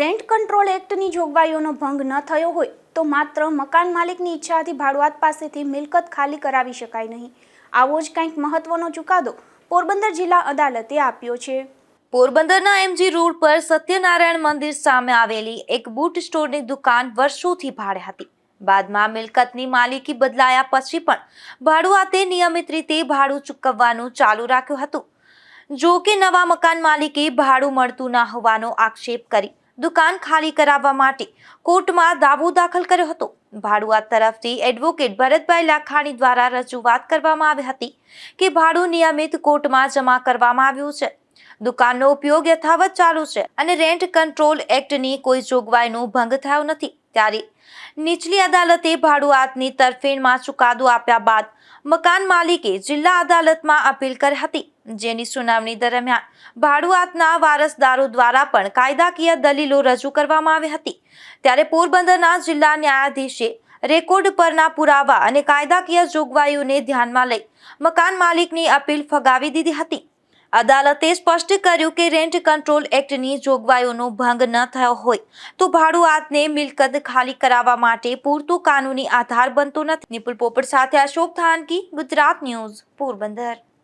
Rent control એક્ટની જોગવાઈઓનો ભંગ ન થયો હોય તો માત્ર મકાન માલિકની ઈચ્છાથી ભાડુઆત પાસેથી મિલકત ખાલી કરાવી શકાય નહીં. આવો જ કંઈક મહત્વનો ચુકાદો પોરબંદર જિલ્લા અદાલતે આપ્યો છે. પોરબંદરના એમજી રોડ પર સત્યનારાયણ મંદિર સામે આવેલી એક બૂટ સ્ટોરની દુકાન વર્ષોથી ભાડે હતી. બાદમાં મિલકતની માલિકી બદલાયા પછી પણ ભાડુઆતે નિયમિત રીતે ભાડું ચૂકવવાનું ચાલુ રાખ્યું હતું. જો કે નવા મકાન માલિકે ભાડું મળતું ન હોવાનો આક્ષેપ કરી દુકાન ખાલી કરાવવા માટે કોર્ટમાં દાવો દાખલ કર્યો હતો. ભાડુઆત તરફથી એડવોકેટ ભરતભાઈ લાખાણી દ્વારા રજૂઆત કરવામાં આવી હતી કે ભાડું નિયમિત કોર્ટમાં જમા કરવામાં આવ્યું છે. દુકાનનો ઉપયોગ યથાવત ચાલુ છે અને રેન્ટ કંટ્રોલ એક્ટની કોઈ જોગવાઈનો ભંગ થયો નથી. ત્યારે નીચલી અદાલતે ભાડુઆતની તરફેણમાં ચુકાદો આપ્યા બાદ મકાન માલિકે જિલ્લા અદાલતમાં અપીલ કરી હતી, જેની સુનાવણી દરમિયાન ભાડુઆતના વારસદારો દ્વારા પણ કાયદાકીય દલીલો રજૂ કરવામાં આવી હતી. ત્યારે પોરબંદરના જિલ્લા ન્યાયાધીશે રેકોર્ડ પરના પુરાવા અને કાયદાકીય જોગવાઈઓને ધ્યાનમાં લઈ મકાન માલિકની અપીલ ફગાવી દીધી હતી. અદાલતે સ્પષ્ટ કર્યું કે રેન્ટ કંટ્રોલ એક્ટની જોગવાઈઓનો ભંગ ન થયો હોય તો ભાડુઆતને મિલકત ખાલી કરાવવા માટે પૂરતો કાનૂની આધાર બનતો નથી. નિપુલ પોપટ સાથે અશોક થાનકી, ગુજરાત ન્યૂઝ, પોરબંદર.